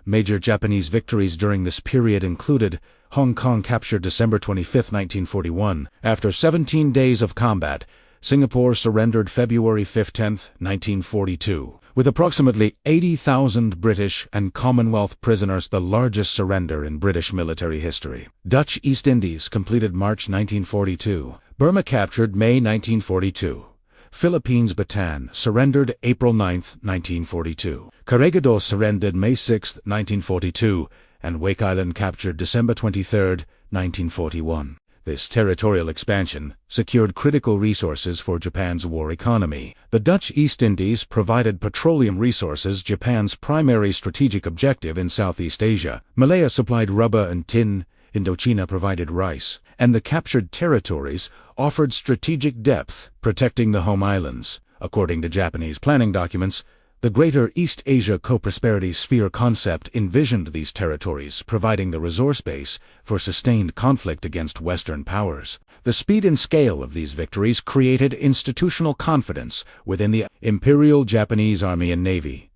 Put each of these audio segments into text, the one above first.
Major Japanese victories during this period included Hong Kong captured December 25, 1941. After 17 days of combat, Singapore surrendered February 5-10, 1942. With approximately 80,000 British and Commonwealth prisoners, the largest surrender in British military history. Dutch East Indies completed March 1942. Burma captured May 1942. Philippines Bataan surrendered April 9, 1942. Corregidor surrendered May 6, 1942, and Wake Island captured December 23, 1941. This territorial expansion secured critical resources for Japan's war economy. The Dutch East Indies provided petroleum resources, Japan's primary strategic objective in Southeast Asia. Malaya supplied rubber and tin. Indochina provided rice, and the captured territories offered strategic depth, protecting the home islands. According to Japanese planning documents, the Greater East Asia Co-Prosperity Sphere concept envisioned these territories providing the resource base for sustained conflict against Western powers. The speed and scale of these victories created institutional confidence within the Imperial Japanese Army and Navy.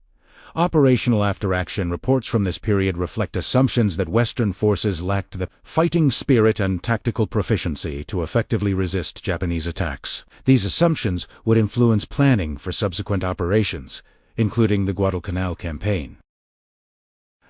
Operational after-action reports from this period reflect assumptions that Western forces lacked the fighting spirit and tactical proficiency to effectively resist Japanese attacks. These assumptions would influence planning for subsequent operations, including the Guadalcanal campaign.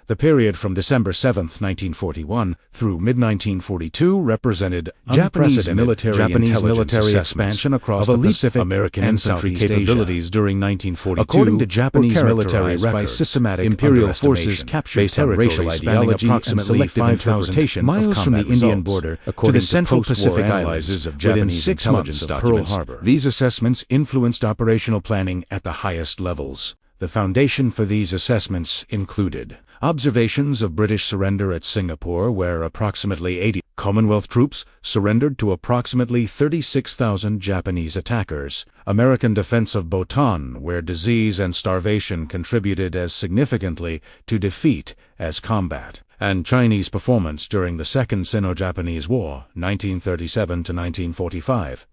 The period from December 7, 1941 through mid-1942 represented Japanese military expansion across the Pacific. American infantry capabilities during 1942, according to Japanese military records, by systematic imperial forces captured based on racial ideology approximately 5,000 miles from the Indian border to the Central Pacific Islands within 6 months of Pearl Harbor. These assessments influenced operational planning at the highest levels. The foundation for these assessments included observations of British surrender at Singapore, where approximately 80 Commonwealth troops surrendered to approximately 36,000 Japanese attackers, American defense of Bataan, where disease and starvation contributed as significantly to defeat as combat, and Chinese performance during the Second Sino-Japanese War, 1937 to 1945,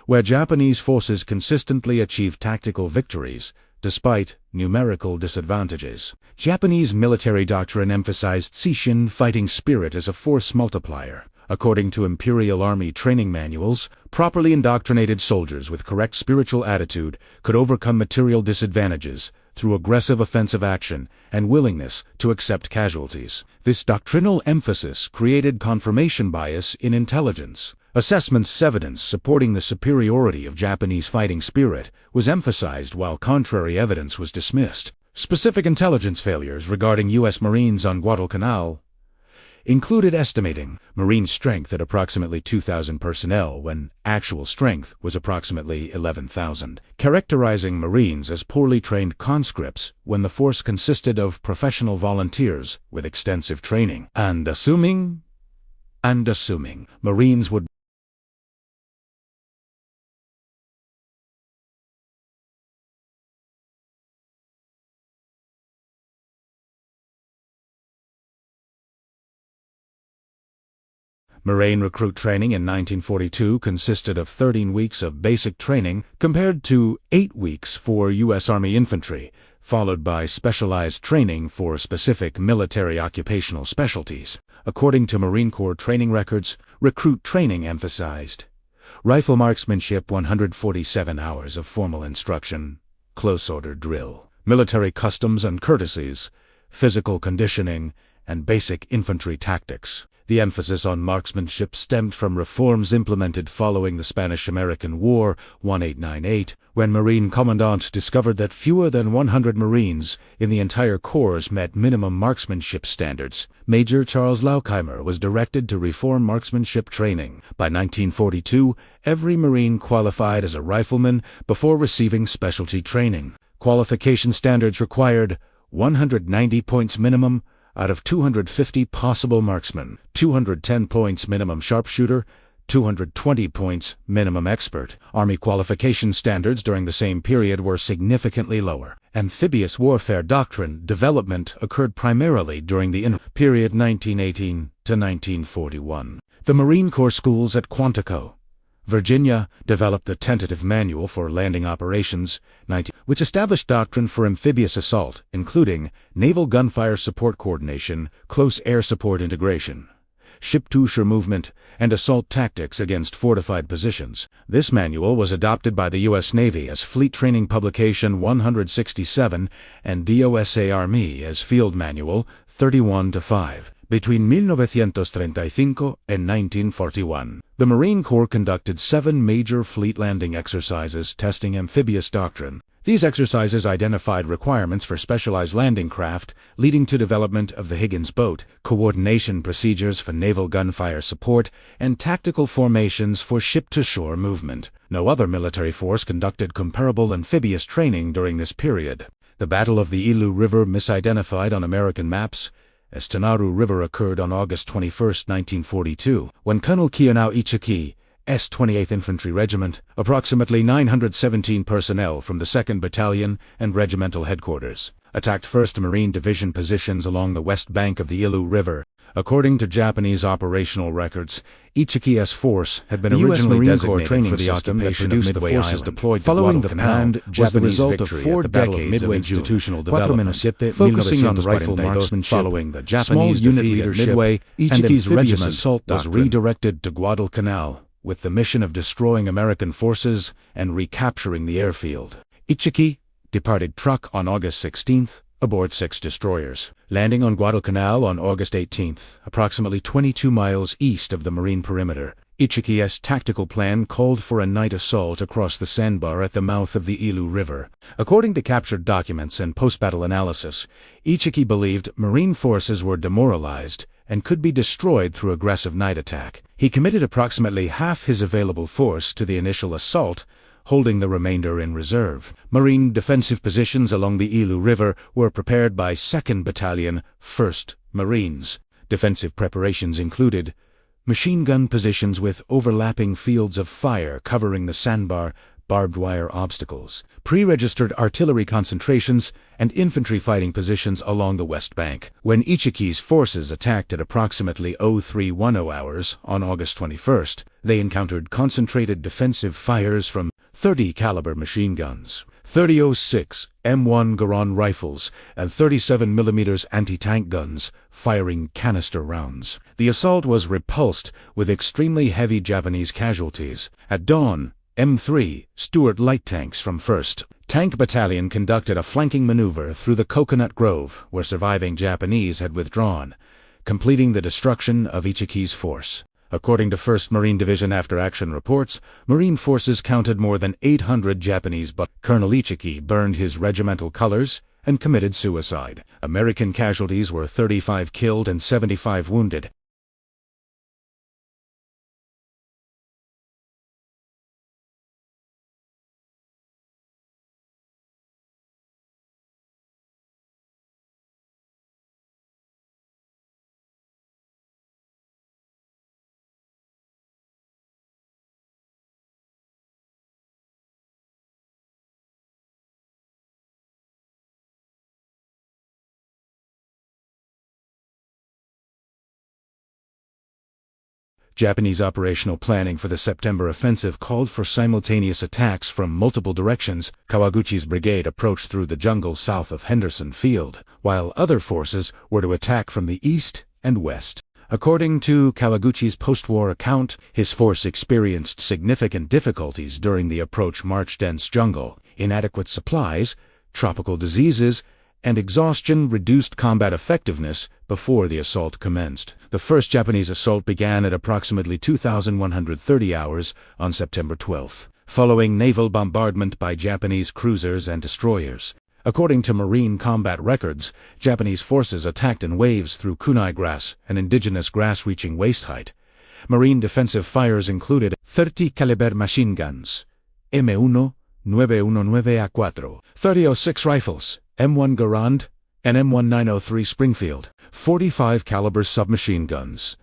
where Japanese forces consistently achieved tactical victories despite numerical disadvantages. Japanese military doctrine emphasized Seishin fighting spirit as a force multiplier. According to Imperial Army training manuals, properly indoctrinated soldiers with correct spiritual attitude could overcome material disadvantages through aggressive offensive action and willingness to accept casualties. This doctrinal emphasis created confirmation bias in intelligence. Assessments evidence supporting the superiority of Japanese fighting spirit was emphasized while contrary evidence was dismissed. Specific intelligence failures regarding U.S. Marines on Guadalcanal included estimating Marine strength at approximately 2,000 personnel when actual strength was approximately 11,000, characterizing Marines as poorly trained conscripts when the force consisted of professional volunteers with extensive training, and assuming Marines would Marine recruit training in 1942 consisted of 13 weeks of basic training compared to 8 weeks for U.S. Army infantry, followed by specialized training for specific military occupational specialties. According to Marine Corps training records, recruit training emphasized rifle marksmanship, 147 hours of formal instruction, close order drill, military customs and courtesies, physical conditioning, and basic infantry tactics. The emphasis on marksmanship stemmed from reforms implemented following the Spanish-American War, 1898, when Marine Commandant discovered that fewer than 100 Marines in the entire corps met minimum marksmanship standards. Major Charles Laukheimer was directed to reform marksmanship training. By 1942, every Marine qualified as a rifleman before receiving specialty training. Qualification standards required 190 points minimum out of 250 possible marksmen, 210 points minimum sharpshooter, 220 points minimum expert. Army qualification standards during the same period were significantly lower. Amphibious warfare doctrine development occurred primarily during the period 1918 to 1941. The Marine Corps schools at Quantico, Virginia developed the Tentative Manual for Landing Operations, which established doctrine for amphibious assault, including naval gunfire support coordination, close air support integration, ship-to-shore movement, and assault tactics against fortified positions. This manual was adopted by the U.S. Navy as Fleet Training Publication 167 and DOSA Army as Field Manual 31-5. Between 1935 and 1941, the Marine Corps conducted 7 major fleet landing exercises testing amphibious doctrine. These exercises identified requirements for specialized landing craft, leading to development of the Higgins boat, coordination procedures for naval gunfire support, and tactical formations for ship-to-shore movement. No other military force conducted comparable amphibious training during this period. The Battle of the Ilu River, misidentified on American maps as Tanaru River, occurred on August 21, 1942, when Colonel Kiyonao Ichiki, S. 28th Infantry Regiment, approximately 917 personnel from the 2nd Battalion and regimental headquarters, attacked 1st Marine Division positions along the west bank of the Ilu River. According to Japanese operational records, Ichiki's force had been originally designated for the occupation of Midway Island. Following the planned Japanese victory at the Battle of Midway, institutional development, focusing on rifle marksmanship, following the Japanese defeat at Midway, Ichiki's regiment was redirected to Guadalcanal with the mission of destroying American forces and recapturing the airfield. Ichiki departed Truk on August 16th, aboard 6 destroyers, landing on Guadalcanal on August 18th, approximately 22 miles east of the marine perimeter. Ichiki's tactical plan called for a night assault across the sandbar at the mouth of the Ilu River. According to captured documents and post-battle analysis, Ichiki believed Marine forces were demoralized and could be destroyed through aggressive night attack. He committed approximately half his available force to the initial assault, holding the remainder in reserve. Marine defensive positions along the Ilu River were prepared by 2nd Battalion, 1st Marines. Defensive preparations included machine gun positions with overlapping fields of fire covering the sandbar, barbed wire obstacles, pre-registered artillery concentrations, and infantry fighting positions along the west bank. When Ichiki's forces attacked at approximately 0310 hours on August 21st, they encountered concentrated defensive fires from 30 caliber machine guns, 30-06 M1 Garand rifles, and 37mm anti-tank guns, firing canister rounds. The assault was repulsed with extremely heavy Japanese casualties. At dawn, M3 Stuart light tanks from 1st Tank Battalion conducted a flanking maneuver through the Coconut Grove, where surviving Japanese had withdrawn, completing the destruction of Ichiki's force. According to 1st Marine Division after-action reports, Marine forces counted more than 800 Japanese, but Colonel Ichiki burned his regimental colors and committed suicide. American casualties were 35 killed and 75 wounded. Japanese operational planning for the September offensive called for simultaneous attacks from multiple directions. Kawaguchi's brigade approached through the jungle south of Henderson Field, while other forces were to attack from the east and west. According to Kawaguchi's post-war account, his force experienced significant difficulties during the approach march dense jungle. Inadequate supplies, tropical diseases, and exhaustion reduced combat effectiveness before the assault commenced. The first Japanese assault began at approximately 2,130 hours on September 12, following naval bombardment by Japanese cruisers and destroyers. According to Marine combat records, Japanese forces attacked in waves through kunai grass, an indigenous grass reaching waist height. Marine defensive fires included 30 caliber machine guns, M1 919A4, 30-06 rifles, M1 Garand, and M1 903 Springfield, 45 caliber submachine guns,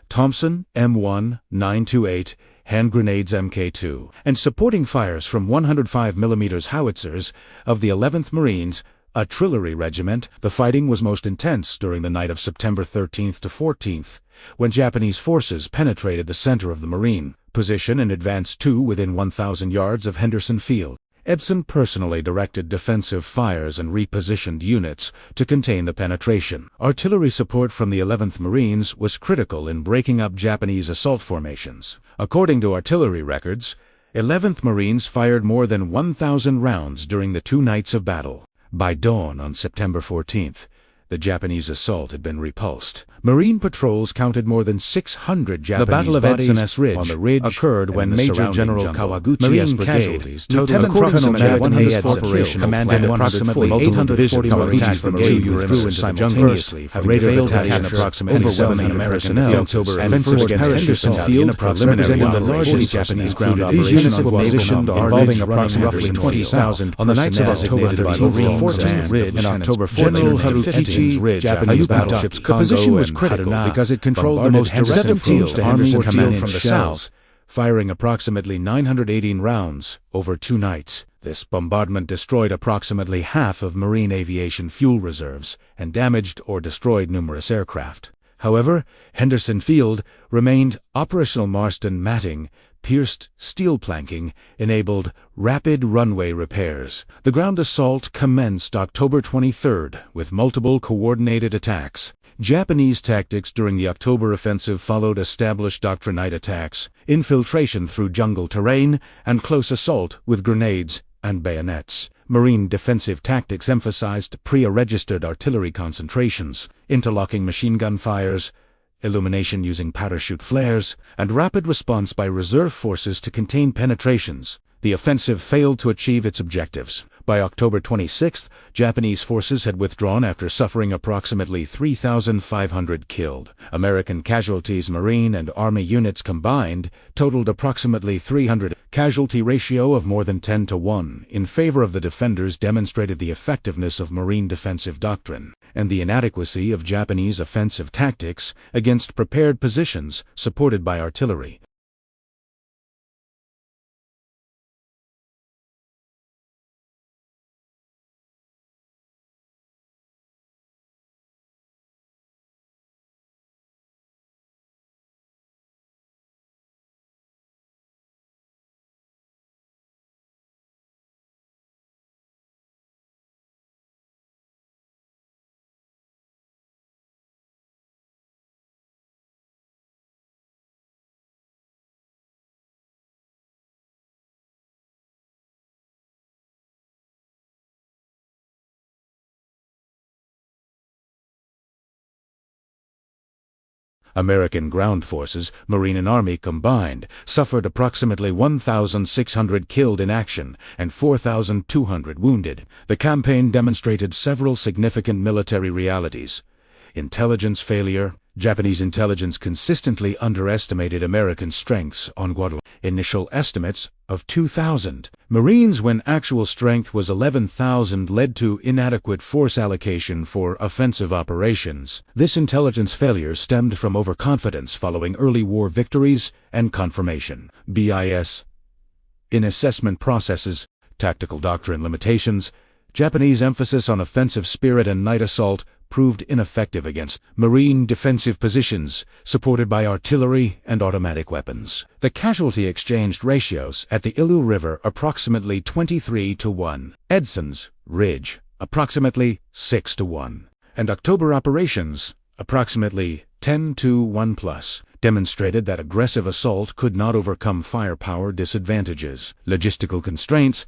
Thompson M1 928 hand grenades Mk2, and supporting fires from 105mm howitzers of the 11th Marines, a artillery regiment. The fighting was most intense during the night of September 13th to 14th, when Japanese forces penetrated the center of the Marine position and advanced to within 1,000 yards of Henderson Field. Edson personally directed defensive fires and repositioned units to contain the penetration. Artillery support from the 11th Marines was critical in breaking up Japanese assault formations. According to artillery records, 11th Marines fired more than 1,000 rounds during the 2 nights of battle. By dawn on September 14th, the Japanese assault had been repulsed. Marine patrols counted more than 600 Japanese bodies. The Battle of Edson S. Ridge on the ridge occurred when Major General Kawaguchi's brigade, Lieutenant Colonel Japanese Corporation, commanded approximately 841 attacks from 2 withdrew simultaneously, having failed to capture approximately 7 American personnel, and forced Henderson Field, preliminary the largest Japanese ground operation on positioned involving approximately 20,000 on the nights of October 13th Ridge and October 14th Ridge. Japanese battleships Congo was critical because it controlled the most direct approach to Henderson Field from the south, firing approximately 918 rounds over 2 nights. This bombardment destroyed approximately half of Marine aviation fuel reserves and damaged or destroyed numerous aircraft. However, Henderson Field remained operational. Marston matting, pierced steel planking, enabled rapid runway repairs. The ground assault commenced October 23rd with multiple coordinated attacks. Japanese tactics during the October offensive followed established night attacks, infiltration through jungle terrain, and close assault with grenades and bayonets. Marine defensive tactics emphasized pre-registered artillery concentrations, interlocking machine gun fires, illumination using parachute flares, and rapid response by reserve forces to contain penetrations. The offensive failed to achieve its objectives. By October 26th, Japanese forces had withdrawn after suffering approximately 3,500 killed. American casualties, Marine and Army units combined, totaled approximately 300. Casualty ratio of more than 10-1 in favor of the defenders demonstrated the effectiveness of Marine defensive doctrine and the inadequacy of Japanese offensive tactics against prepared positions supported by artillery. American ground forces, Marine and Army combined, suffered approximately 1,600 killed in action and 4,200 wounded. The campaign demonstrated several significant military realities. Intelligence failure. Japanese intelligence consistently underestimated American strengths on Guadalcanal. Initial estimates of 2,000 Marines when actual strength was 11,000 led to inadequate force allocation for offensive operations. This intelligence failure stemmed from overconfidence following early war victories and confirmation. BIS. In assessment processes, tactical doctrine limitations, Japanese emphasis on offensive spirit and night assault proved ineffective against Marine defensive positions supported by artillery and automatic weapons. The casualty exchange ratios at the Ilu River approximately 23-1, Edson's Ridge approximately 6-1, and October operations approximately 10-1+, demonstrated that aggressive assault could not overcome firepower disadvantages. Logistical constraints.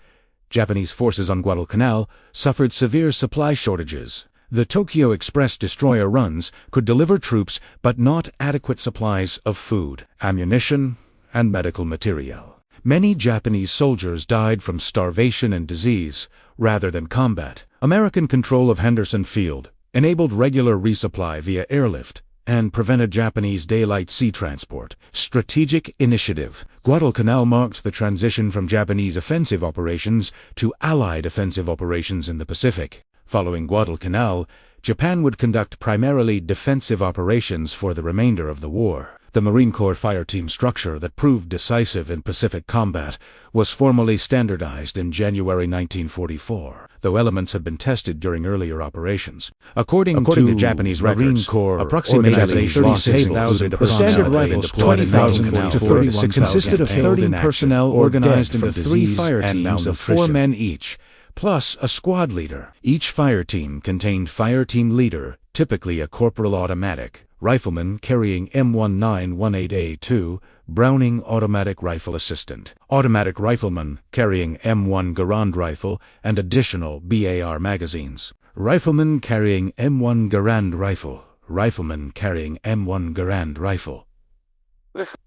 Japanese forces on Guadalcanal suffered severe supply shortages. The Tokyo Express destroyer runs could deliver troops but not adequate supplies of food, ammunition, and medical material. Many Japanese soldiers died from starvation and disease rather than combat. American control of Henderson Field enabled regular resupply via airlift and prevented Japanese daylight sea transport. Strategic initiative. Guadalcanal marked the transition from Japanese offensive operations to Allied offensive operations in the Pacific. Following Guadalcanal, Japan would conduct primarily defensive operations for the remainder of the war. The Marine Corps fireteam structure that proved decisive in Pacific combat was formally standardized in January 1944, though elements had been tested during earlier operations. According to Japanese Marine Corps, approximately 36,000 the standard rifles 20,000 to 36,000 consisted of 30 personnel organized into 3 fire teams of 4 men each, plus a squad leader. Each fire team contained fire team leader, typically a corporal automatic, rifleman carrying M1918A2, Browning automatic rifle assistant, automatic rifleman carrying M1 Garand rifle and additional BAR magazines, rifleman carrying M1 Garand rifle, rifleman carrying M1 Garand rifle.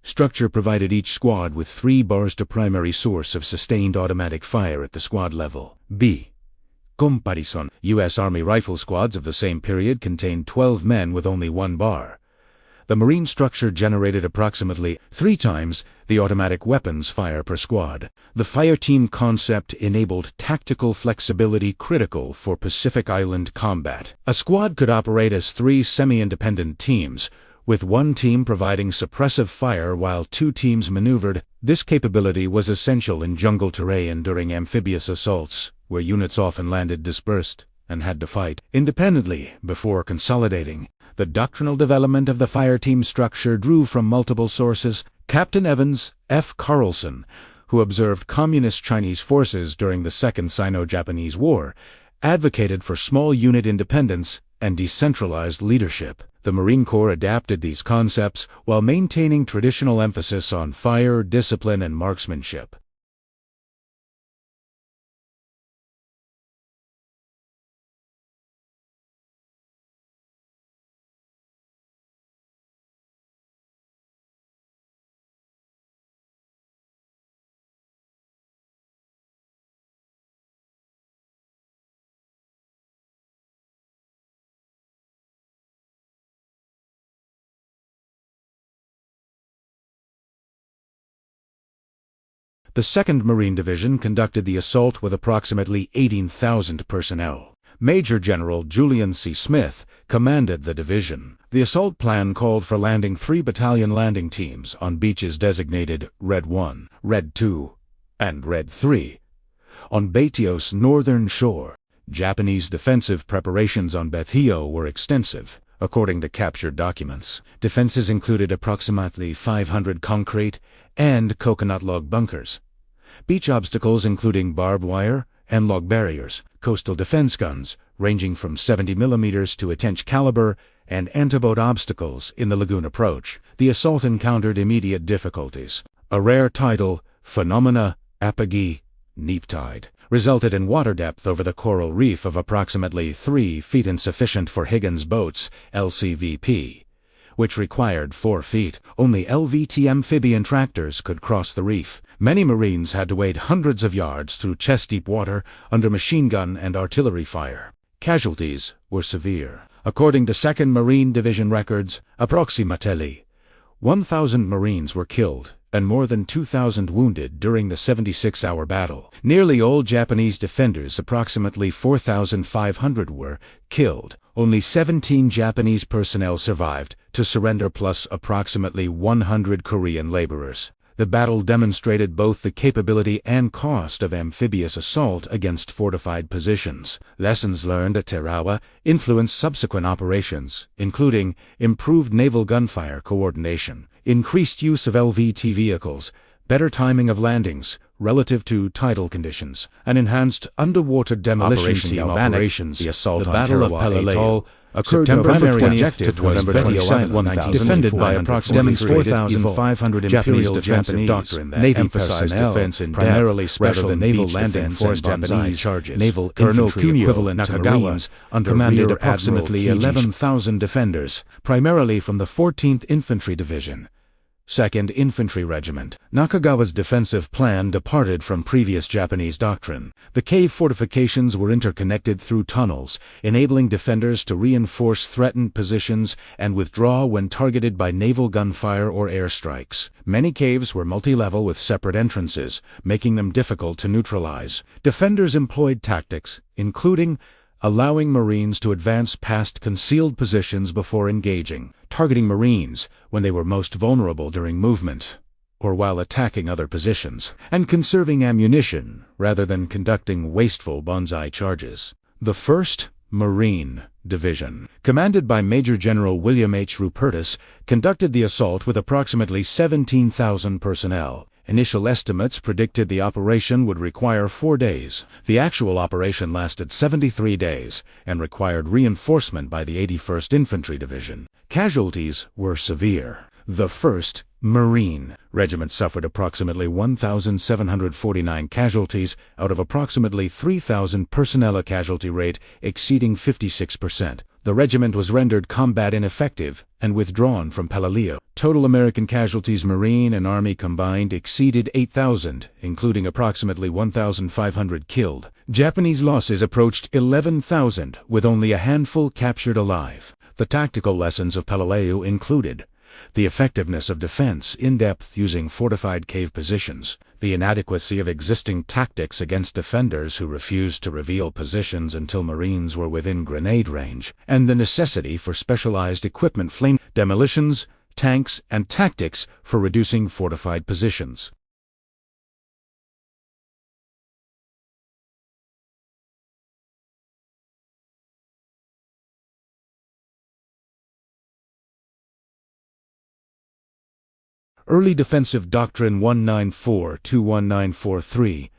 Structure provided each squad with 3 bars to primary source of sustained automatic fire at the squad level. B. Comparison. U.S. Army rifle squads of the same period contained 12 men with only 1 bar. The Marine structure generated approximately 3 times the automatic weapons fire per squad. The fireteam concept enabled tactical flexibility critical for Pacific Island combat. A squad could operate as 3 semi-independent teams, with 1 team providing suppressive fire while 2 teams maneuvered. This capability was essential in jungle terrain during amphibious assaults, where units often landed dispersed and had to fight independently before consolidating. The doctrinal development of the fireteam structure drew from multiple sources. Captain Evans F. Carlson, who observed Communist Chinese forces during the Second Sino-Japanese War, advocated for small unit independence and decentralized leadership. The Marine Corps adapted these concepts while maintaining traditional emphasis on fire, discipline, and marksmanship. The 2nd Marine Division conducted the assault with approximately 18,000 personnel. Major General Julian C. Smith commanded the division. The assault plan called for landing 3 battalion landing teams on beaches designated Red 1, Red 2, and Red 3 on Baitios' northern shore. Japanese defensive preparations on Baithio were extensive. According to captured documents, defenses included approximately 500 concrete and coconut log bunkers, beach obstacles including barbed wire and log barriers, coastal defense guns ranging from 70 mm to a 10-inch caliber, and anti-boat obstacles in the lagoon approach. The assault encountered immediate difficulties. A rare tidal phenomena, apogee, neap tide, resulted in water depth over the coral reef of approximately 3 feet, insufficient for Higgins boats, LCVP, which required 4 feet. Only LVT amphibian tractors could cross the reef. Many Marines had to wade hundreds of yards through chest-deep water under machine gun and artillery fire. Casualties were severe. According to 2nd Marine Division records, approximately 1,000 Marines were killed and more than 2,000 wounded during the 76-hour battle. Nearly all Japanese defenders, approximately 4,500, were killed. Only 17 Japanese personnel survived to surrender, plus approximately 100 Korean laborers. The battle demonstrated both the capability and cost of amphibious assault against fortified positions. Lessons learned at Tarawa influenced subsequent operations, including improved naval gunfire coordination, increased use of LVT vehicles, better timing of landings relative to tidal conditions, and enhanced underwater demolition team operations. The assault on Battle of Peleliu occurred November 20th to November 22nd, defended by approximately 4,500 Imperial Japanese doctrine that Navy personnel, defense in primarily special than naval landing force Japanese charges. Naval infantry equivalent Nakagawa commanded approximately 11,000 defenders, primarily from the 14th Infantry Division, 2nd Infantry Regiment. Nakagawa's defensive plan departed from previous Japanese doctrine. The cave fortifications were interconnected through tunnels, enabling defenders to reinforce threatened positions and withdraw when targeted by naval gunfire or airstrikes. Many caves were multi-level with separate entrances, making them difficult to neutralize. Defenders employed tactics, including allowing Marines to advance past concealed positions before engaging, targeting Marines when they were most vulnerable during movement or while attacking other positions, and conserving ammunition rather than conducting wasteful banzai charges. The 1st Marine Division, commanded by Major General William H. Rupertus, conducted the assault with approximately 17,000 personnel. Initial estimates predicted the operation would require 4 days. The actual operation lasted 73 days and required reinforcement by the 81st Infantry Division. Casualties were severe. The 1st Marine Regiment suffered approximately 1,749 casualties out of approximately 3,000 personnel, a casualty rate exceeding 56%. The regiment was rendered combat ineffective and withdrawn from Palaleo. Total American casualties, Marine and Army combined, exceeded 8,000, including approximately 1,500 killed. Japanese losses approached 11,000, with only a handful captured alive. The tactical lessons of Palaleo included the effectiveness of defense in depth using fortified cave positions, the inadequacy of existing tactics against defenders who refused to reveal positions until Marines were within grenade range, and the necessity for specialized equipment, flame demolitions, tanks, and tactics for reducing fortified positions. Early Defensive Doctrine 194-21943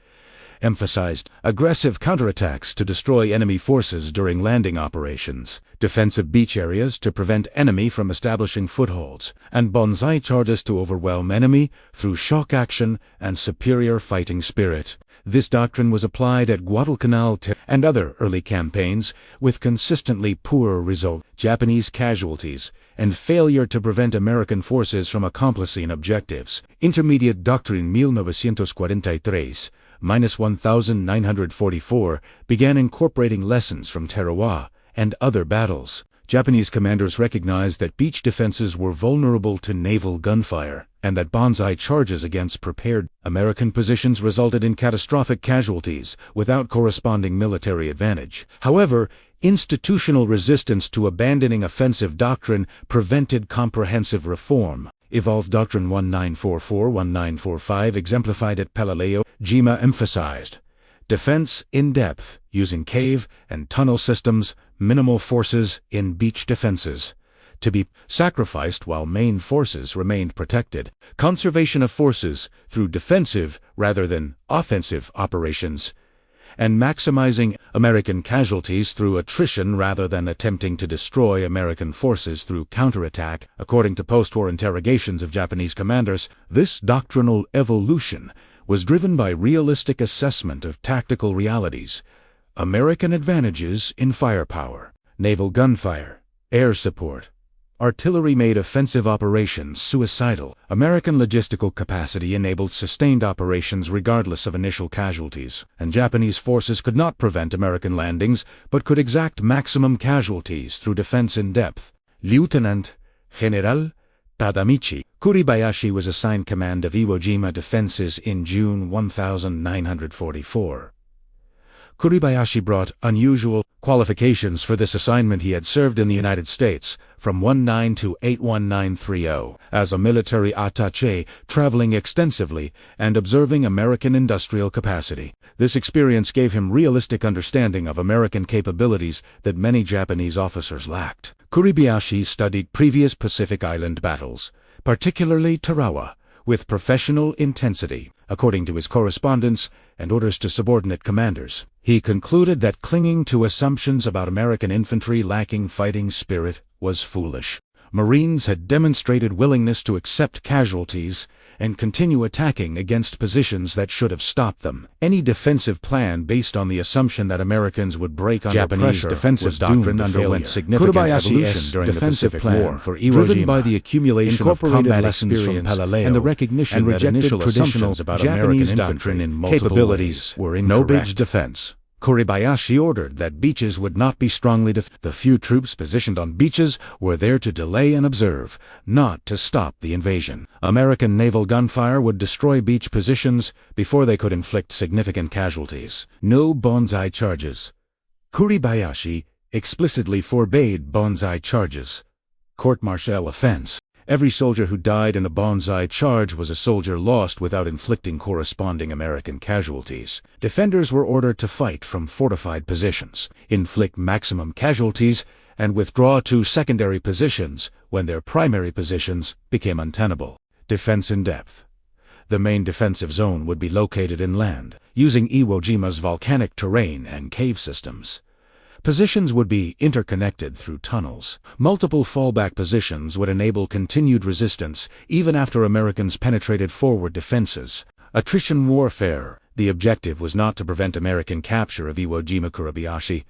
emphasized aggressive counterattacks to destroy enemy forces during landing operations, defensive beach areas to prevent enemy from establishing footholds, and banzai charges to overwhelm enemy through shock action and superior fighting spirit. This doctrine was applied at Guadalcanal and other early campaigns with consistently poor results. Japanese casualties and failure to prevent American forces from accomplishing objectives. Intermediate Doctrine 1943-1944 began incorporating lessons from Tarawa and other battles. Japanese commanders recognized that beach defenses were vulnerable to naval gunfire, and that banzai charges against prepared American positions resulted in catastrophic casualties without corresponding military advantage. However, institutional resistance to abandoning offensive doctrine prevented comprehensive reform. Evolved Doctrine 1944-1945 exemplified at Palaleo. Jima emphasized defense in depth, using cave and tunnel systems, minimal forces in beach defenses, to be sacrificed while main forces remained protected. Conservation of forces through defensive rather than offensive operations, and maximizing American casualties through attrition rather than attempting to destroy American forces through counterattack. According to post-war interrogations of Japanese commanders, this doctrinal evolution was driven by realistic assessment of tactical realities, American advantages in firepower, naval gunfire, air support, artillery made offensive operations suicidal. American logistical capacity enabled sustained operations regardless of initial casualties, and Japanese forces could not prevent American landings but could exact maximum casualties through defense in depth. Lieutenant General Tadamichi Kuribayashi was assigned command of Iwo Jima defenses in June 1944. Kuribayashi brought unusual qualifications for this assignment. He had served in the United States from 19 to 81930 as a military attaché, traveling extensively and observing American industrial capacity. This experience gave him realistic understanding of American capabilities that many Japanese officers lacked. Kuribayashi studied previous Pacific Island battles, particularly Tarawa, with professional intensity. According to his correspondence and orders to subordinate commanders, he concluded that clinging to assumptions about American infantry lacking fighting spirit was foolish. Marines had demonstrated willingness to accept casualties and continue attacking against positions that should have stopped them. Any defensive plan based on the assumption that Americans would break under Japanese pressure defensive doctrine underwent significant evolution during the Pacific War, for Iwo driven Jima, by the accumulation of combat experience and the recognition and that rejected initial traditional assumptions about Japanese American doctrine infantry in multiple capabilities ways. were No incorrect. beach defense. Kuribayashi ordered that beaches would not be strongly defended. The few troops positioned on beaches were there to delay and observe, not to stop the invasion. American naval gunfire would destroy beach positions before they could inflict significant casualties. No banzai charges. Kuribayashi explicitly forbade banzai charges, court-martial offense. Every soldier who died in a banzai charge was a soldier lost without inflicting corresponding American casualties. Defenders were ordered to fight from fortified positions, inflict maximum casualties, and withdraw to secondary positions when their primary positions became untenable. Defense in depth. The main defensive zone would be located inland, using Iwo Jima's volcanic terrain and cave systems. Positions would be interconnected through tunnels. Multiple fallback positions would enable continued resistance even after Americans penetrated forward defenses. Attrition warfare. The objective was not to prevent American capture of Iwo Jima. Kuribayashi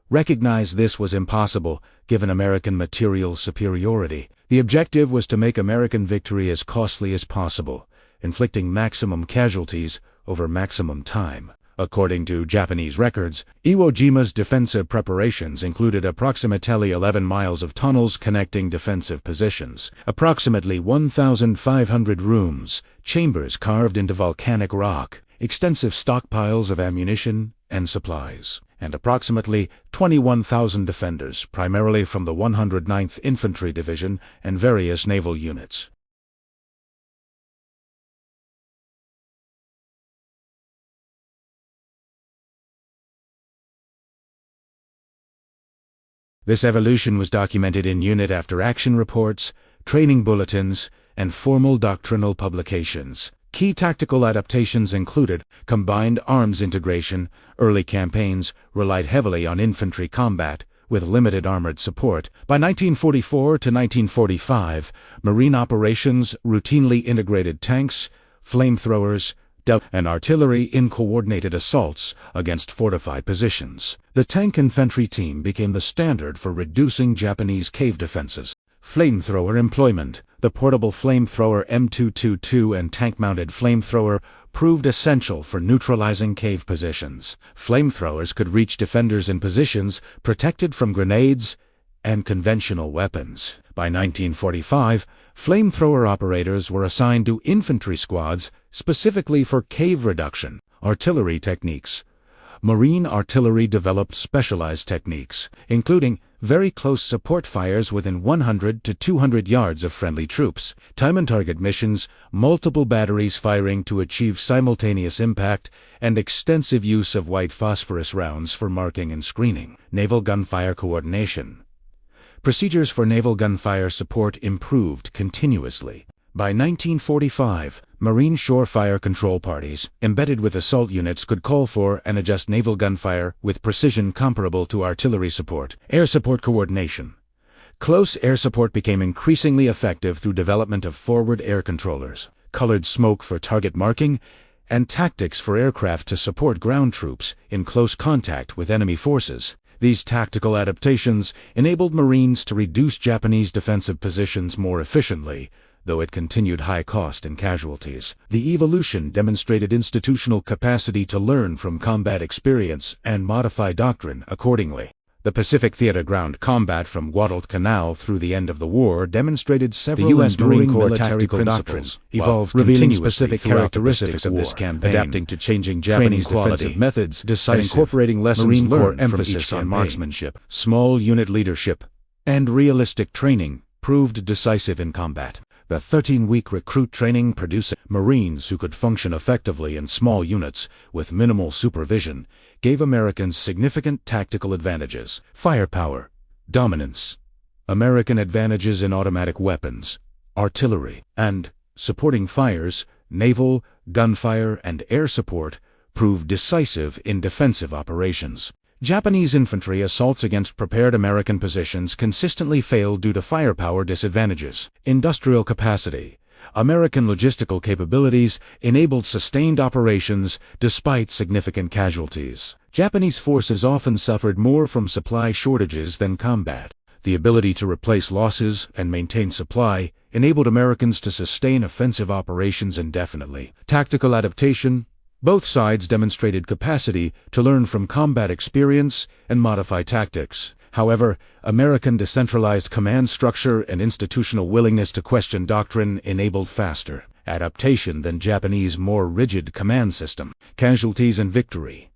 recognized this was impossible given American material superiority. The objective was to make American victory as costly as possible, inflicting maximum casualties over maximum time. According to Japanese records, Iwo Jima's defensive preparations included approximately 11 miles of tunnels connecting defensive positions, approximately 1,500 rooms, chambers carved into volcanic rock, extensive stockpiles of ammunition and supplies, and approximately 21,000 defenders, primarily from the 109th Infantry Division and various naval units. This evolution was documented in unit after action reports, training bulletins, and formal doctrinal publications. Key tactical adaptations included combined arms integration. Early campaigns relied heavily on infantry combat, with limited armored support. By 1944 to 1945, Marine operations routinely integrated tanks, flamethrowers, and artillery in coordinated assaults against fortified positions. The tank infantry team became the standard for reducing Japanese cave defenses. Flamethrower employment. The portable flamethrower M222 and tank-mounted flamethrower proved essential for neutralizing cave positions. Flamethrowers could reach defenders in positions protected from grenades and conventional weapons. By 1945, flamethrower operators were assigned to infantry squads specifically for cave reduction. Artillery techniques. Marine artillery developed specialized techniques, including very close support fires within 100 to 200 yards of friendly troops, time and target missions, multiple batteries firing to achieve simultaneous impact, and extensive use of white phosphorus rounds for marking and screening. Naval gunfire coordination. Procedures for naval gunfire support improved continuously. By 1945, Marine shore fire control parties, embedded with assault units, could call for and adjust naval gunfire with precision comparable to artillery support. Air support coordination. Close air support became increasingly effective through development of forward air controllers, colored smoke for target marking, and tactics for aircraft to support ground troops in close contact with enemy forces. These tactical adaptations enabled Marines to reduce Japanese defensive positions more efficiently, though it continued high cost and casualties. The evolution demonstrated institutional capacity to learn from combat experience and modify doctrine accordingly. The Pacific Theater ground combat from Guadalcanal through the end of the war demonstrated several U.S. Marine Corps tactical doctrines, evolved revealing specific characteristics of this campaign, adapting to changing Japanese defensive methods, and incorporating lessons learned emphasis on marksmanship, small unit leadership, and realistic training proved decisive in combat. The 13-week recruit training produced Marines who could function effectively in small units with minimal supervision gave Americans significant tactical advantages. Firepower, dominance, American advantages in automatic weapons, artillery, and supporting fires, naval, gunfire, and air support proved decisive in defensive operations. Japanese infantry assaults against prepared American positions consistently failed due to firepower disadvantages. Industrial capacity. American logistical capabilities enabled sustained operations despite significant casualties. Japanese forces often suffered more from supply shortages than combat. The ability to replace losses and maintain supply enabled Americans to sustain offensive operations indefinitely. Tactical adaptation. Both sides demonstrated capacity to learn from combat experience and modify tactics. However, American decentralized command structure and institutional willingness to question doctrine enabled faster adaptation than Japanese more rigid command system. Casualties and victory.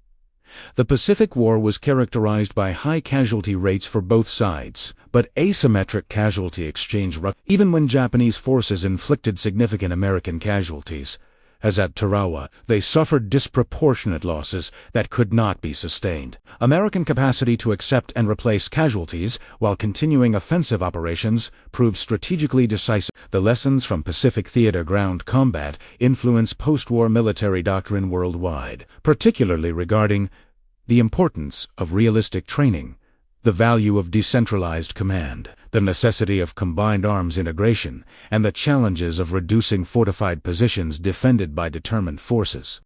The Pacific War was characterized by high casualty rates for both sides, but asymmetric casualty exchange even when Japanese forces inflicted significant American casualties. As at Tarawa, they suffered disproportionate losses that could not be sustained. American capacity to accept and replace casualties while continuing offensive operations proved strategically decisive. The lessons from Pacific Theater ground combat influence post-war military doctrine worldwide, particularly regarding the importance of realistic training, the value of decentralized command, the necessity of combined arms integration, and the challenges of reducing fortified positions defended by determined forces.